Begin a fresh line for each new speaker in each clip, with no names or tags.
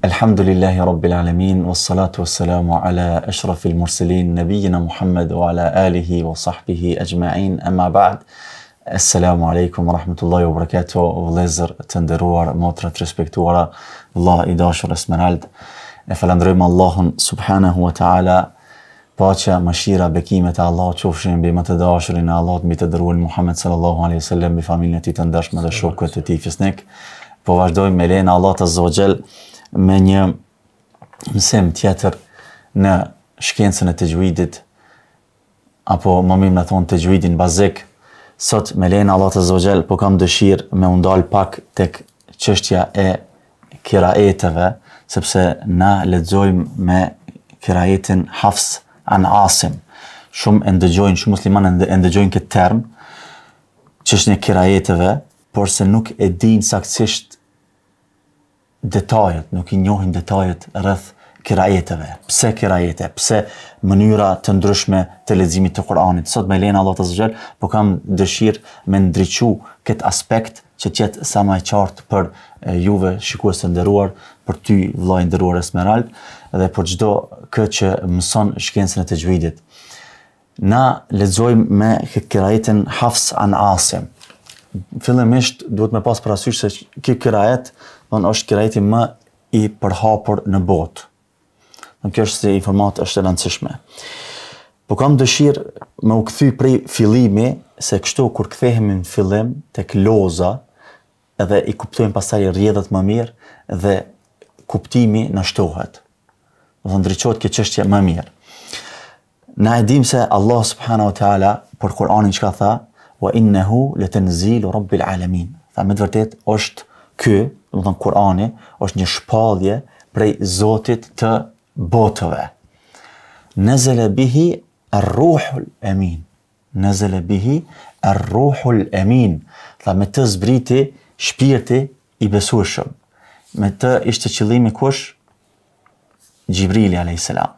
Alhamdulillahi Rabbil Alamin, wassalatu wassalamu ala ashrafil mursalin, nabiyina Muhammad wa ala alihi wa sahbihi ajma'in, amma ba'd. Assalamu alaikum wa rahmatullahi wa barakatuh, vëllezër të nderuar, motra të respektuara, Allah I dashur Esmerald. E falenderojmë Allahun subhanahu wa ta'ala, paqja, mëshira, bekimet e Allah qofshin mbi më të dashurin e Allahut, mbi të dërguarin Muhammed sallallahu alaihi wasallam, mbi familjen e tij të ndershme dhe shokët e tij fisnik. Po vazhdojmë me lejen e Allahut azza wa jall me një mësim tjetër në shkencën e tajwidit, apo më mirë me thonë tajwidin bazik. Sot me lejen e Allahut azza wa jall po kam dëshirë me u ndal pak tek çështja e kiraeteve, sepse na lexojmë me kiraetin Hafs an Asim. Shumë e ndëgjojnë, shumë muslimanë e ndëgjojnë këtë term, çështjen e kiraeteve, por se nuk e dinë saktësisht detajet, nuk I njohin detajet rreth kiraeteve. Pse kiraete, pse mënyra të ndryshme të leximit të Kuranit. Sot me lejen e Allahut azza wa jall po kam dëshirë me ndriçu këtë aspekt që të jetë sa më e qartë për juve shikues të nderuar, për ty vëllai I nderuar Esmerald, dhe për çdo kë që mëson shkencën e tajwidit. Na lexojmë me kiraetin Hafs an Asim. Fillimisht duhet me pas parasysh se ky kiraet është kiraeti më I përhapur në botë. Kjo është se informat është e rëndësishme. Po kam dëshirë me u kthy prej fillimi, se kështu kur kthehemi në fillim tek loza, edhe I kuptojmë pastaj rrjedhët më mirë dhe kuptimi na shtohet. Do të ndriçohet kjo çështje më mirë. Na e dim se Allah subhanahu wa taala për Kur'anin çka tha, wa innahu latanzilu rabbil alamin. Tha me të vërtet është ky, do të thonë Kur'ani, është një shpallje prej Zotit të botëve. Nazala bihi ar-ruhul amin. Nazala bihi ar-ruhul amin. Tha me të zbriti shpirti I besueshëm. Me të ishte qëllimi kush? Gjibrili alayhis salam.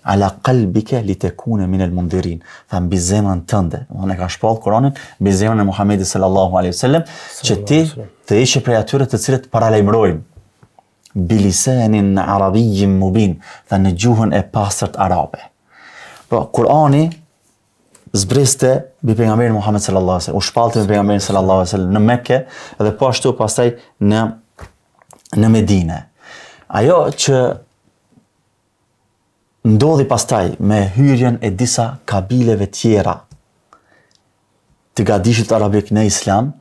Ala qalbika litakuna min al-mundirin. Tha mbi zemrën tënde, do të ka shpall Kur'anin mbi zemrën e Muhamedit sallallahu alaihi wasallam, që ti të ishe prej atyre të cilët paralajmërojnë bilisanin arabiyyin mubin, tha në gjuhën e pastërt arabe. Po Kur'ani zbriste mbi pejgamberin Muhammed sallallahu alaihi wasallam, u shpallte mbi pejgamberin sallallahu alaihi wasallam në Mekke dhe po ashtu pastaj në Medinë. Ajo që ndodhi pastaj me hyrjen e disa kabileve tjera të gadishit arabik në Islam,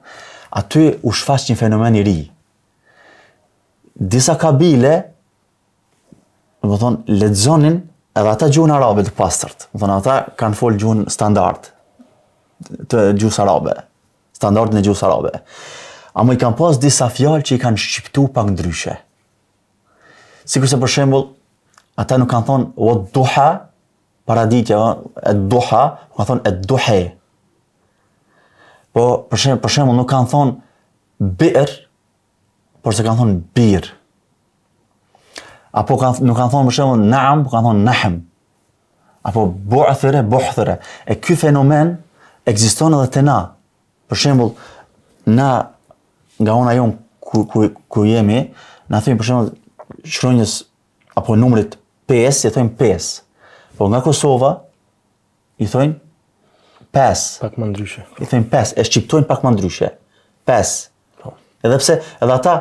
aty u shfaq një fenomen I ri. Disa kabile, do të thonë, lexonin edhe ata gjuhën arabe të pastërt. Do të thonë, ata kanë folë gjuhën standard të gjuhës arabe, standardin e gjuhës arabe. Ama I kanë pas disa fjalë që I kanë shqiptu pak ndryshe. Sikurse për shembull, ata nuk kanë thonë o duha, paraditja, e duha, kanë thonë e duhe. Po, për shembull, nuk kanë thonë bi'r, por se kanë thonë bir. Apo nuk kanë thonë për shembull naam, po kanë thonë nahm. Apo bu'thira, bu'thira. E ky fenomen ekziston edhe te na. Për shembull, na nga ona jon ku jemi, na thënë për shembull shkronjës apo numrit 5, I thojmë 5. Po nga Kosova I thojmë 5.
Pak më ndryshe.
I thojmë 5, e shqiptojnë pak më ndryshe. 5. Po. Edhe pse edhe ata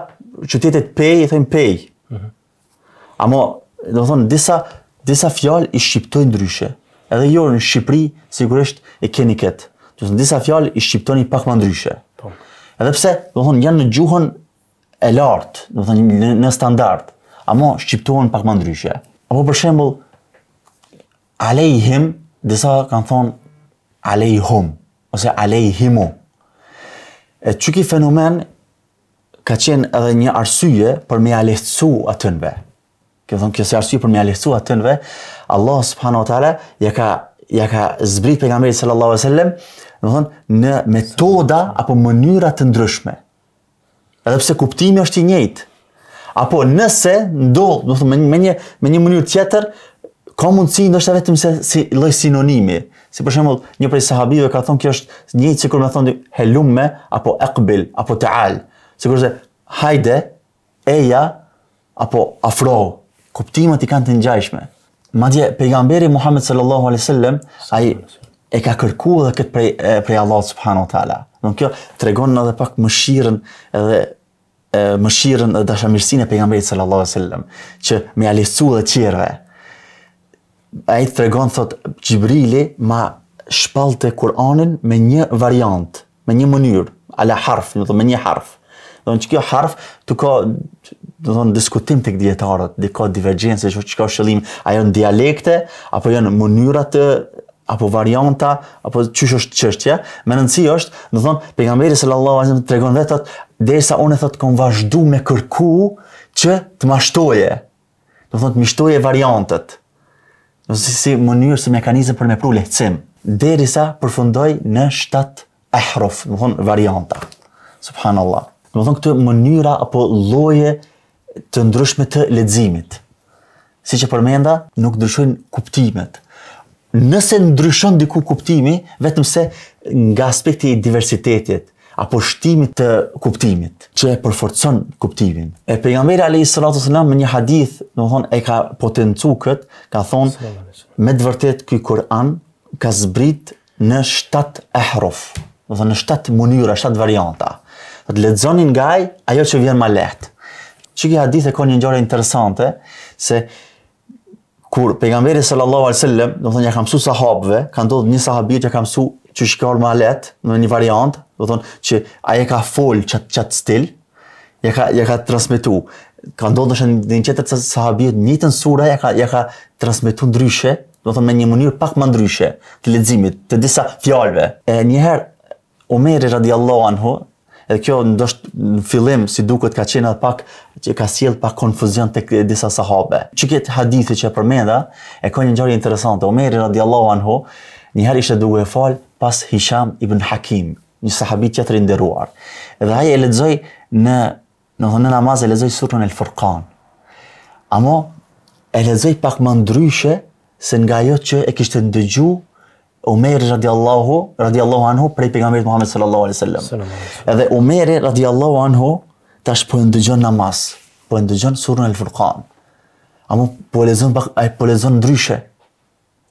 qytetet pej I thojmë pej. Amo, do të thonë disa fjalë I shqiptojnë ndryshe. Edhe jo në Shqipëri sigurisht e keni këtë. Do të thonë disa fjalë I shqiptoni pak më ndryshe.
Po.
Edhe pse do të thonë janë në gjuhën e lartë, do të thonë në standard, amo shqiptohen pak më ndryshe. Apo për shembull alejhim, disa kanë thonë alejhum ose alejhimu. E çuki fenomen ka qenë edhe një arsye për me lehtësu atënve. Kjo se arsye për me lehtësu atënve, Allah subhanahu wa taala ja ka zbrit pejgamberit sallallahu alaihi wasallam, do të thonë në metoda apo mënyra të ndryshme. Edhe pse kuptimi është I njëjtë. Apo nëse ndodh, do të thonë me një mënyrë tjetër, ka mundësi ndoshta vetëm se si lloj sinonimi. Si për shembull, një prej sahabive ka thonë kjo është njëjtë sikur më thonë helumme apo aqbil apo ta'al. Sikur se hajde, eja, apo afrohu. Kuptimet i kanë të ngjashme. Madje pejgamberi Muhammed sallallahu alaihi wasallam ai e ka kërkuar edhe këtë prej Allahut subhanahu wa taala. Don kjo tregon edhe pak mëshirën dhe dashamirësinë e pejgamberit sallallahu alaihi wasallam që me alesu dhe tjerëve. Ai tregon thot Xhibrili ma shpallte Kur'anin me një variant, me një mënyrë, ala harf, me një harf. Don që kjo harf të ka diskutim tek dietarët, ka divergjencë, që ka shëllim, a janë dialekte apo janë mënyra apo varianta apo çysh është çështja. Me rëndësi është, do thonë pejgamberi sallallahu alaihi wasallam tregon vetë derisa unë thot kam vazhdu me kërku që të mashtoje. Do thonë të mishtoje variantet. Si mënyrë, si mekanizëm për me pru lehtësim. Derisa përfundoj në 7 ahruf, do thonë varianta. Subhanallah. Do thonë këtë mënyra apo lloje të ndryshme të leximit. Si që përmenda, nuk ndryshojnë kuptimet. Nëse ndryshon diku kuptimi, vetëm se nga aspekti i diversitetit, apo shtimit të kuptimit, që e përforcon kuptimin. E pejgamberi alayhi salatu wasalam në një hadith, do thonë e ka potencu këtë, ka thonë me të vërtet ky Kur'an ka zbrit në 7 ahruf, do thonë në 7 mënyra, 7 varianta. Të lexonin nga ajo që vjen më lehtë. Që kjo hadith e ka një ngjarje interesante, se kur pejgamberi sallallahu alaihi wasallam, do thonë ja ka mësu sahabëve, ka ndodhur një sahabi që ka mësu që shkruar më lehtë në një variant, do thonë që ai ka fol çat stil, ja ka transmetu. Ka ndodhur në një tjetër sahabi në njëjtën sure ja ka transmetu ndryshe, do thonë me një mënyrë pak më ndryshe të leximit të disa fjalëve. Një herë Omeri radiallahu anhu, edhe kjo ndoshta në fillim si duket ka qenë edhe pak që ka sjell pak konfuzion tek disa sahabe. Që këtë hadithi që përmenda e ka një ngjarje interesante. Omeri radiallahu anhu një herë ishte duke fal pas Hisham ibn Hakim, një sahabi tjetër i nderuar. Edhe ai e lexoi në namaz e lexoi surën Al-Furqan. Amo e lexoi pak më ndryshe se nga ajo që e kishte dëgjuar Omeri radiallahu anhu prej pejgamberit Muhammed sallallahu alaihi wasallam. Edhe Omeri radiallahu anhu tash po e ndëgjon namaz, po e ndëgjon surën Al-Furqan. Amo po lexon ndryshe.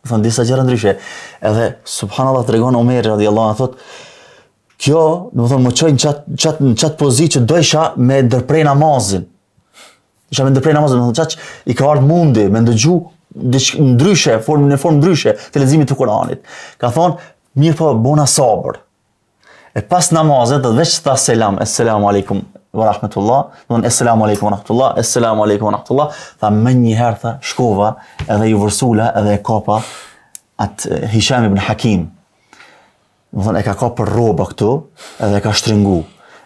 Thon disa gjëra ndryshe. Edhe subhanallahu tregon Omeri radiallahu anhu thot kjo, do të thonë më çoj në çat pozitë që do isha me ndërprej namazin. Isha me ndërprej namazin, do të thonë çat i ka ardhur mundi me ndëgju ndryshe, në formë ndryshe të leximit të Kuranit. Ka thonë, mirë po, bona sabër. E pas namazet, dhe veç tha selam, assalamu alaikum wa rahmatullah, thonë, assalamu alaikum wa rahmatullah, assalamu alaikum wa rahmatullah, tha më njëherë, tha, shkova, edhe ju vërsula, edhe e kapa atë Hisham ibn Hakim. Më thonë, e ka kapë për roba këtu, edhe e ka shtrëngu.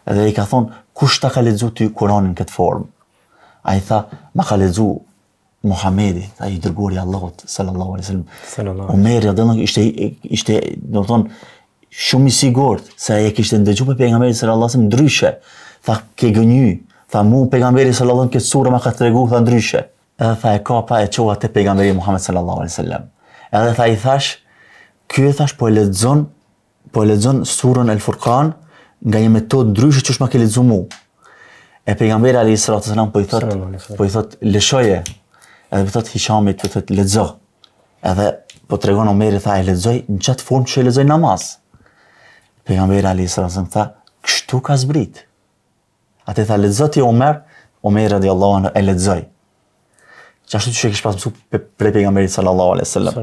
Edhe i ka thonë, kush ta ka lexu ty Kuranin këtë formë? A i tha, ma ka lexu Muhamedi, ai i dërguari i Allahut sallallahu alaihi wasallam. Omeri ishte do të thonë shumë i sigurt se ai kishte ndëgjuar pejgamberin sallallahu alaihi wasallam ndryshe. Tha ke gënjy, tha mu pejgamberi sallallahu alaihi wasallam këtë surë ma ka tregu tha ndryshe. Edhe tha e kapa e çova te pejgamberi Muhammed sallallahu alaihi wasallam. Edhe tha i thash, ky thash po e lexon surën Al-Furqan nga një metodë ndryshe që ma ke lexuar mu. E pejgamberi alayhi salatu wasallam po i thot lëshoje. Edhe po thot Hishamit, po thot lexo. Edhe po tregon Omeri tha e lexoj në çat formë që e lexoj namaz. Pejgamberi alayhi salatu wasallam tha, kështu ka zbrit. Atë tha lexo ti Omer, Omeri radiallahu anhu e lexoj. Qashtu që kish pas mësu prej pejgamberit sallallahu alaihi wasallam.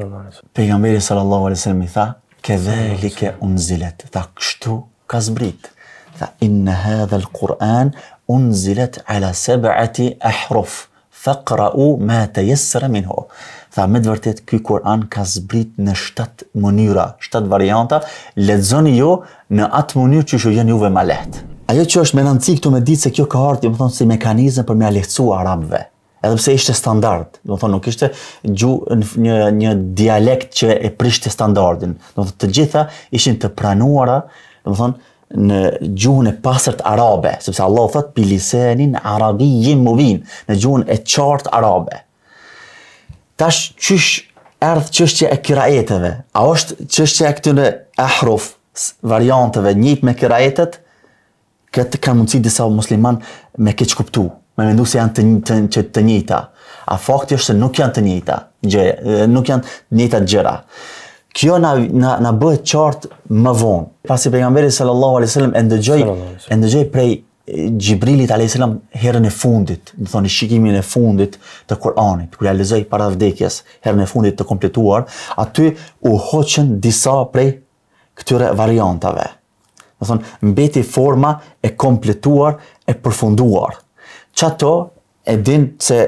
Pejgamberi sallallahu alaihi wasallam i tha, kedhalika unzilet. Tha kështu ka zbrit. Tha inna hadha al-Quran unzilet ala 7 ahruf. Faqra'u ma tayassara minhu. Tha me të vërtet ky Kur'an ka zbrit në 7 mënyra, 7 varianta, lexoni ju në atë mënyrë që ju jeni juve më lehtë. Ajo që është me rëndësi këtu me ditë se kjo ka ardhur, do të thonë si mekanizëm për me lehtësu arabëve. Edhe pse ishte standard, do të thonë nuk ishte një dialekt që e prishte standardin. Do të gjitha ishin të pranuara, do të thonë në gjuhën e pastërt arabe, sepse Allah thot bilisanin arabiyyin mubin, në gjuhën e qartë arabe. Tash çish erdh çështja e kiraeteve. A është çështja e këtyre ahruf varianteve njëjtë me kiraetet? Këtë ka mundësi disa musliman me keq kuptu. me mendu se janë të njëjta. A fakti është se nuk janë të njëjta gjëra, nuk janë të njëjta gjëra. Kjo na bëhet qartë më vonë. Pasi pejgamberi sallallahu alaihi wasallam e ndëgjoi prej Gjibrilit a.s. herën e fundit, do thoni shikimin e fundit të Kur'anit, kur ja lexoi para vdekjes, herën e fundit të kompletuar, aty u hoqën disa prej këtyre variantave. Do thonë, mbeti forma e kompletuar, e përfunduar. Çato e din se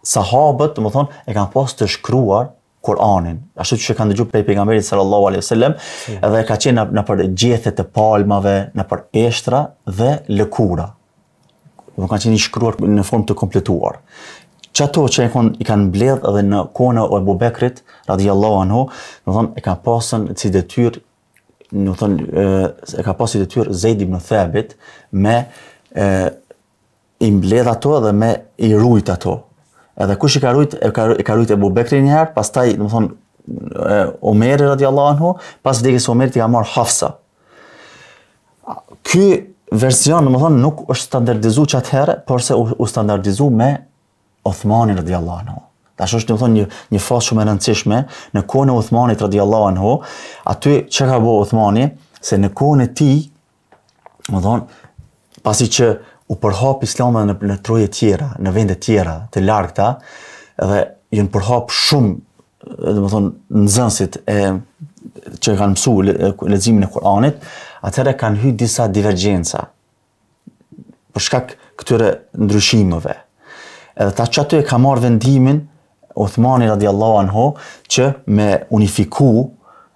sahabët, do thonë, e kanë pas të shkruar Kur'anin, ashtu që kanë dëgjuar prej pejgamberit sallallahu alaihi wasallam, edhe ka qenë në për gjethe të palmave, në për eshtra dhe lëkura. Do kanë qenë i shkruar në formë të kompletuar. Çato që i kanë mbledh edhe në kohën e Abu Bekrit radhiyallahu anhu, do thonë e kanë pasën si detyrë, do thonë e ka pasur detyrë Zeid ibn Thabit me i mbledh ato dhe me i rujt ato. Edhe kush i ka rujt, e ka rujt Abu Bekri një herë, pastaj, do të thonë, Omeri radhiyallahu anhu, pas vdekjes së Omerit i ka marrë Hafsa. Ky version, do të thonë, nuk është standardizuar çatëherë, por se u standardizu me Uthmanin radhiyallahu anhu. Tash është, do të thonë, një fazë shumë e rëndësishme në kohën e Uthmanit radhiyallahu anhu, aty çka ka bëu Uthmani, se në kohën e tij, do të thonë, pasi që u përhap Islami në troje tjera, në vende tjera të largëta, dhe janë përhap shumë, domethënë, nxënësit që kanë mësuar leximin e Kur'anit, atëherë kanë hyrë disa divergjenca për shkak këtyre ndryshimeve. Edhe ta çato e ka marrë vendimin Uthmani radhiyallahu anhu që me unifiku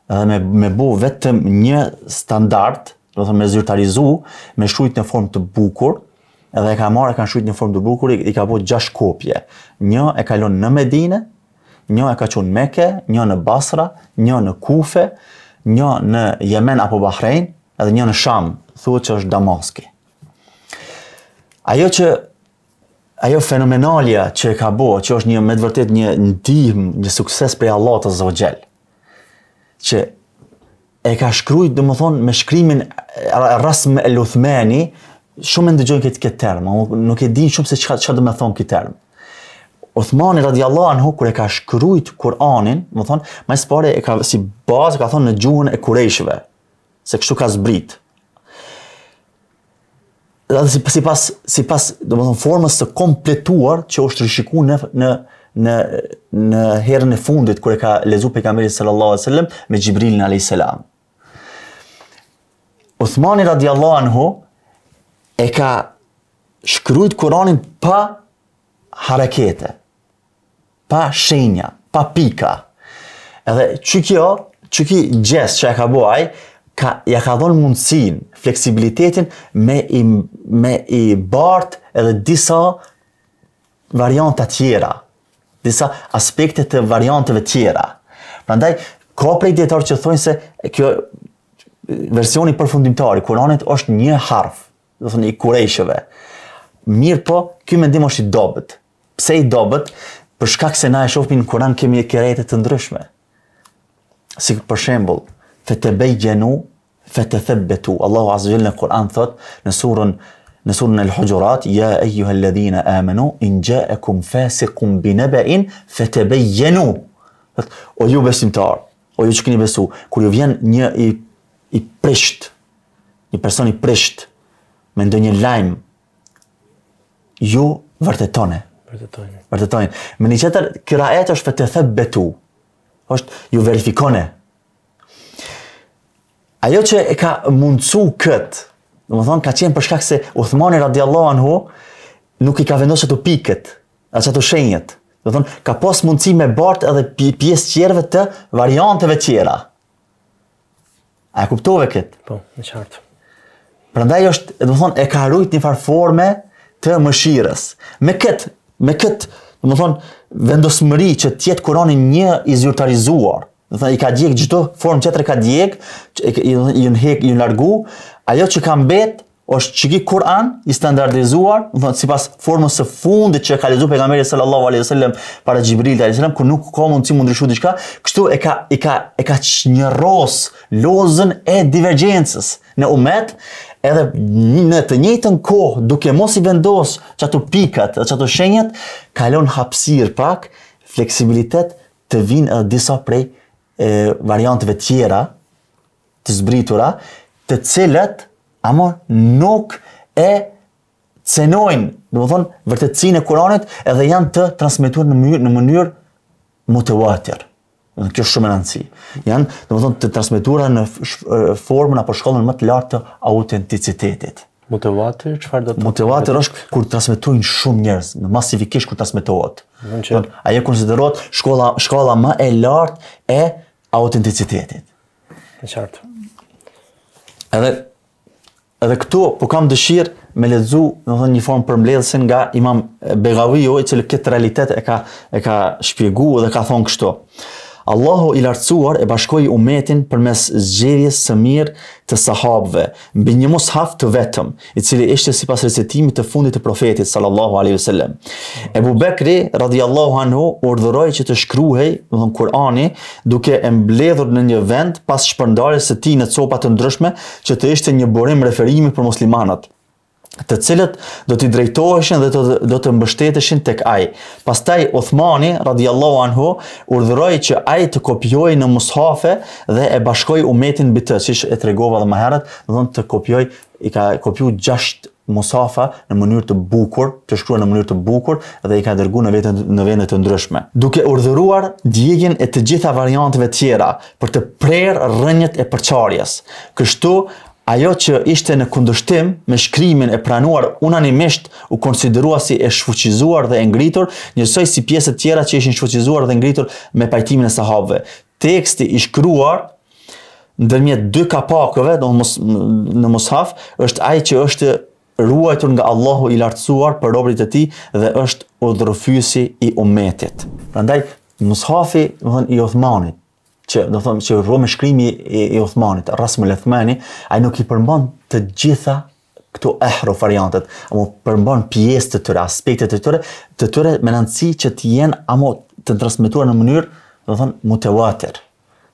edhe me bu vetëm një standard, do të thonë me zyrtarizu, me shkruajt në formë të bukur. Edhe e kanë shkruajt në formë të bukur, i ka bërë 6 kopje. Një e ka lënë në Medinë, një e ka çuar në Mekë, një në Basra, një në Kufe, një në Yemen apo Bahrein, edhe një në Sham, thuhet që është Damaski. Ajo fenomenalia që e ka bërë, që është me të vërtet një ndihmë, një sukses prej Allahut azza wa xal, që e ka shkruajt, domethënë, me shkrimin Rasm el-Uthmani. Shumë ndëgjojnë këtë term, nuk e din shumë se çfarë do të thonë këtë term. Uthmani radhiyallahu anhu kur e ka shkruajt Kur'anin, do thonë, më së pari e ka si bazë ka thonë në gjuhën e Kurejshëve, se kështu ka zbrit. Edhe sipas domethënë formës së kompletuar që është rishikuar në herën e fundit kur e ka lexuar pejgamberi sallallahu alaihi wasallam me Xhibrilin alayhis salam. Uthmani radhiyallahu anhu e ka shkruajt Kur'anin pa harekete, pa shenja, pa pika. Edhe që ky gjest që e ka bëj, ja ka dhënë mundësinë, fleksibilitetin me i bart edhe disa varianta tjera, disa aspekte të varianteve tjera. Prandaj ka prej dietarë që thonë se kjo versioni përfundimtar i Kur'anit është një harf, do të thonë i Kurejshëve. Mirë po, ky mendim është i dobët. Pse i dobët? Për shkak se na e shohim në Kur'an kemi kerete të ndryshme. Si për shembull, fatabayyanu fatathabatu. Allahu azza wa jalla në Kur'an thot në surën Al-Hujurat, ya ayyuhalladhina amanu in ja'akum fasiqun binaba'in fatabayyanu. O ju besimtar, o ju që keni besu, kur ju vjen një i prisht, një person i prisht me ndonjë lajm, ju vërtetoni. Me një tjetër, këra ajet është fatathabatu, është ju verifikone. Ajo që e ka mundsu këtë, domethënë ka qenë për shkak se Uthmani radhiyallahu anhu nuk i ka vendosur ato pikët, ato shenjat. Domethënë ka pas mundësi me bart edhe pjesë tjerëve të varianteve tjera. A e kuptove këtë?
Po, në qartë.
Prandaj është, domethënë, e ka rujt një farë forme të mëshirës. Me këtë, domethënë, vendosmëri që të jetë Kurani një i zyrtarizuar, domethënë i ka djeg çdo formë tjetër ka djeg, i largu, ajo që ka mbet është çiki Kur'an i standardizuar, domethënë sipas formës së fundit që ka lexuar pejgamberi sallallahu alaihi wasallam para Xhibrilit alayhis salam, ku nuk ka mundësi mu ndryshu diçka, kështu e ka çnjërros lozën e divergjencës në umet, edhe në të njëjtën kohë, duke mos i vendos çato pikat, çato shenjat, kalon hapësirë pak, fleksibilitet të vinë edhe disa prej varianteve tjera të zbritura, të cilët ama nuk e cenojnë, domethënë vërtetësinë e Kuranit edhe janë të transmetuar në mënyrë mutawatir. Kjo është shumë e rëndësishme. Janë, domethënë, të transmetuara në formën apo shkallën më të lartë të autenticitetit.
Mutawatir, çfarë do të thotë?
Mutawatir është kur transmetojnë shumë njerëz, masifikisht kur transmetohet. Ajo konsiderohet shkolla më e lartë e autenticitetit.
Në qartë.
Edhe këtu po kam dëshirë me lexu, domethënë një formë përmbledhëse nga Imam Begawiu, i cili këtë realitet e ka shpjeguar dhe ka thonë kështu. Allahu i lartësuar e bashkoi umetin përmes zgjedhjes së mirë të sahabëve mbi një mushaf të vetëm, i cili ishte sipas recitimit të fundit të profetit sallallahu alaihi wasallam. Ebu Bekri radhiyallahu anhu urdhëroi që të shkruhej, domethënë Kurani, duke e mbledhur në një vend pas shpërndarjes së tij në copa të ndryshme, që të ishte një burim referimi për muslimanët, të cilët do t'i drejtoheshin dhe do të mbështeteshin tek ai. Pastaj Uthmani radhiyallahu anhu urdhëroi që ai të kopjojë në mushafe dhe e bashkoi umetin mbi të, siç e tregova edhe më herët, domethënë të kopjoj, i ka kopjuar 6 mushafa në mënyrë të bukur, të shkruar në mënyrë të bukur dhe i ka dërguar në vende të ndryshme, duke urdhëruar djegjen e të gjitha varianteve tjera për të prerë rrënjët e përçarjes. Kështu ajo që ishte në kundërshtim me shkrimin e pranuar unanimisht u konsiderua si e shfuqizuar dhe e ngritur, njësoj si pjesët tjera që ishin shfuqizuar dhe ngritur me pajtimin e sahabëve. Teksti i shkruar ndërmjet 2 kapakëve në mushaf është ai që është ruajtur nga Allahu i lartësuar për robërit e tij dhe është udhërfyesi i umetit. Prandaj mushafi, domethënë i Uthmanit, që do thonë që rrome shkrimi i Uthmanit, Rasmul Uthmani, ai nuk i përmban të gjitha këto variantet, ama përmban pjesë të tyre, aspektet të tyre me rëndësi që të jenë ama të transmetuar në mënyrë, do thonë mutawatir.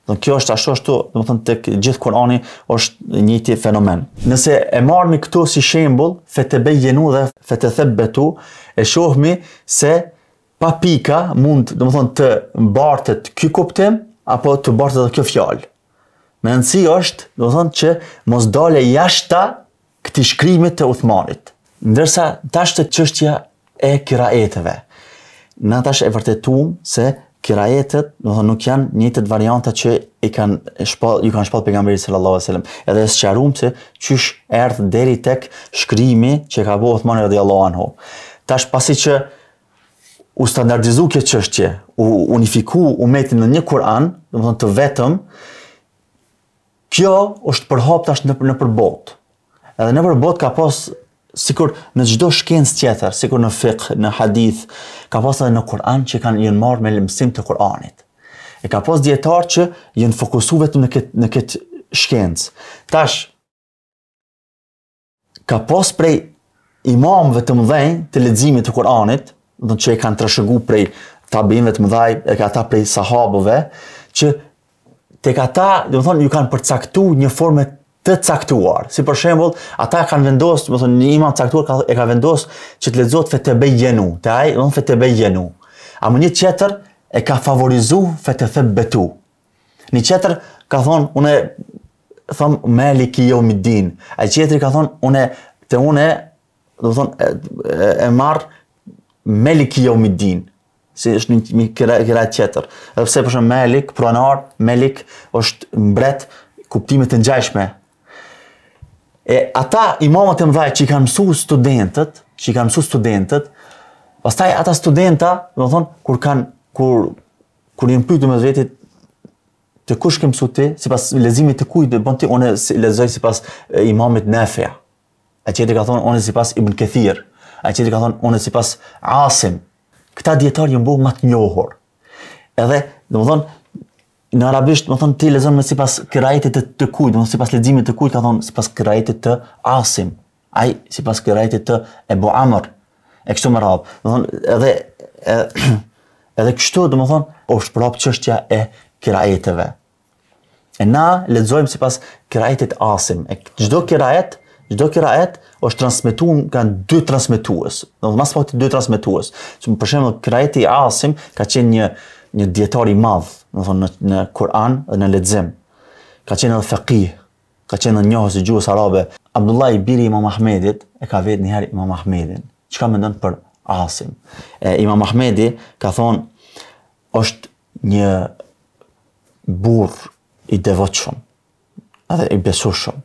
Do kjo është ashtu, do thonë tek gjithë Kurani është njëjti fenomen. Nëse e marrni këtu si shembull, fetebeyyenu dhe fetethabatu, e shohmi se pa pika mund, do thonë të mbartet ky kuptim apo të bartë dhe kjo fjalë. Me rëndësi është, do thonë që mos dale jashta këtij shkrimit të Uthmanit. Ndërsa tash të çështja e kiraeteve. Na tash e vërtetuam se kiraetet, do thonë nuk janë njëjtët varianta që ju kanë shpall pejgamberi sallallahu alaihi wasallam. Edhe sqaruam se çysh erdhi deri tek shkrimi që ka bëu Uthmani radhiyallahu anhu. Tash pasi që u standardizu kjo çështje, u unifiku umetin në një Kur'an, domethënë të vetëm, kjo është përhap tash në përbot. Edhe në përbot ka pas, sikur në çdo shkencë tjetër, sikur në fiqh, në hadith, ka pas edhe në Kur'an që janë marrë me mësim të Kur'anit. E ka pas dietar që janë fokusuar vetëm në këtë shkencë. Tash ka pas prej imamëve të mëdhenj të leximit të Kur'anit, që e kanë trashëguar prej tabinëve të mëdhaj, e ka ata prej sahabëve, që tek ata, domethënë ju kanë përcaktuar një formë të caktuar. Si për shembull, ata kanë vendosur, domethënë një imam caktuar e ka vendosur që të lexohet fetebeyyenu, te ai domethënë fetebeyyenu. Ama një tjetër e ka favorizuar fetethabatu. Një tjetër ka thonë unë them Maliki Yawmiddin. Ai tjetri ka thonë unë domethënë e marr Maliki Yawmiddin, si është një kira tjetër. Edhe pse për shembull Malik, pronar, Malik është mbret, kuptime të ngjashme. E ata imamët e mëdhaj që i kanë mësuar studentët, pastaj ata studenta, domethënë kur janë pyetur me vetit të kush ke mësuar ti, sipas leximit të kujt bën ti, unë lexoj sipas imamit Nafi'. Ai tjetri ka thonë unë sipas Ibn Kathir. Ai tjetri ka thonë unë sipas Asim. Këta dietar janë bëu më të njohur. Edhe, domethënë në arabisht, domethënë ti lexon me sipas qiraitit të kujt, domethënë sipas leximit të kujt ka thonë sipas qiraitit të Asim. Ai sipas qiraitit të Ebu Amr. E kështu me radhë. Domethënë edhe kështu domethënë është prapë çështja e qiraiteve. E na lexojmë sipas kirajetit Asim. Çdo kirajet është transmetuar nga dy transmetues. Do të mas pak dy transmetues. Për shembull, kirajeti Asim ka qenë një dietar i madh, do të thonë në Kur'an dhe në lexim. Ka qenë edhe faqih, ka qenë njohës i gjuhës arabe. Abdullah i biri Imam Ahmedit e ka vetë njëherë Imam Ahmedin. Çka mendon për Asim? Imam Ahmedi ka thonë është një burr i devotshëm, edhe i besueshëm.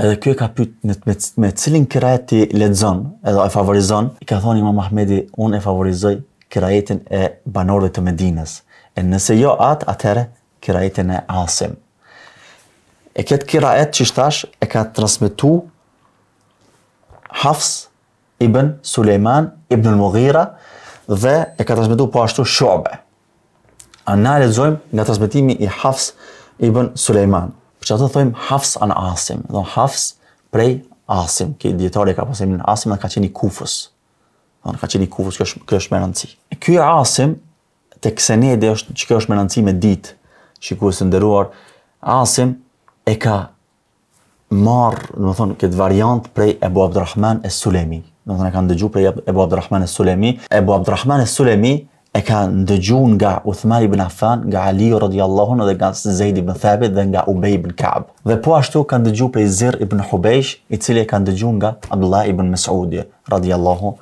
Edhe kjo e ka pyet me cilin kirajet ti lexon edhe e favorizon. I ka thonë Imam Ahmedi, unë e favorizoj kirajetin e banorëve të Medinës. E nëse jo atëherë kirajetin e Asim. E këtë kirajet që shtash e ka transmetu Hafs ibn Sulejman ibn al-Mughira dhe e ka transmetu po ashtu Shu'be. A na lexojmë nga transmetimi i Hafs ibn Sulejman. Për që ato thojmë Hafs an Asim. Dhe Hafs prej Asim. Ki djetari ka pasimin Asim dhe ka qenë i Kufës. Dhe ka qenë i Kufës, kjo është me rëndësi. Ky Asim, të Ksenedi është që kjo është me rëndësi me ditë, shikues të nderuar, Asim e ka marrë, do të thonë, këtë variant prej Ebu Abdurrahman es-Sulemi. Do të thonë, e ka ndëgju prej Ebu Abdurrahman es-Sulemi. Ebu Abdurrahman es-Sulemi e ka ndëgju nga Uthman ibn Affan, nga Ali radiallahu anhu dhe nga Zaid ibn Thabit dhe nga Ubej ibn Ka'b. Dhe po ashtu ka ndëgju prej Zir ibn Hubejsh, i cili e ka ndëgju nga Abdullah ibn Mas'udi radiallahu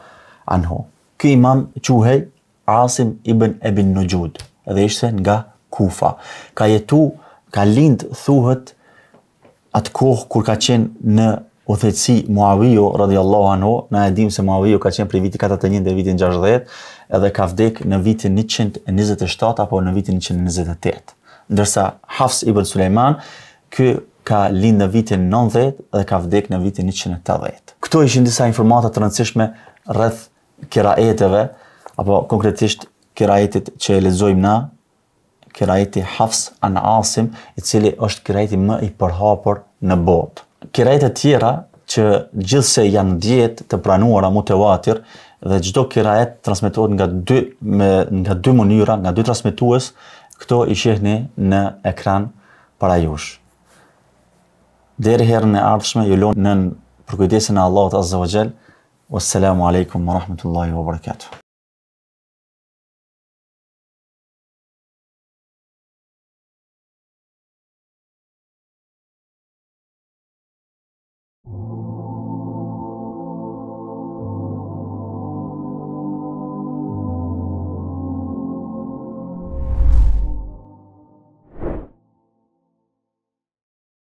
anhu. Ky imam quhej Asim ibn Ebin Nujud dhe ishte nga Kufa. Ka lind thuhet atë kohë kur ka qenë në udhëheqësi Muawiu radiallahu anhu. Na e dim se Muawiu ka qenë prej viti 41 dhe vitin 60 edhe ka vdek në vitin 127 apo në vitin 128. Ndërsa Hafs ibn Sulejman, ky ka lind në vitin 90 dhe ka vdek në vitin 180. Këto ishin disa informata të rëndësishme rreth kirajeteve, apo konkretisht kirajetit që e lexojmë na, kirajeti Hafs an Asim, i cili është kirajeti më i përhapur në botë. Kirajetet tjera që gjithse janë 10 të pranuara mutawatir dhe çdo kirajet transmetohet nga dy mënyra, nga dy transmetues, këto i shihni në ekran para jush. Deri herën e ardhshme, ju lutoj në përkujdesin e Allahut Azza wa Jall. Wassalamu alaikum wa rahmatullahi wa barakatuh.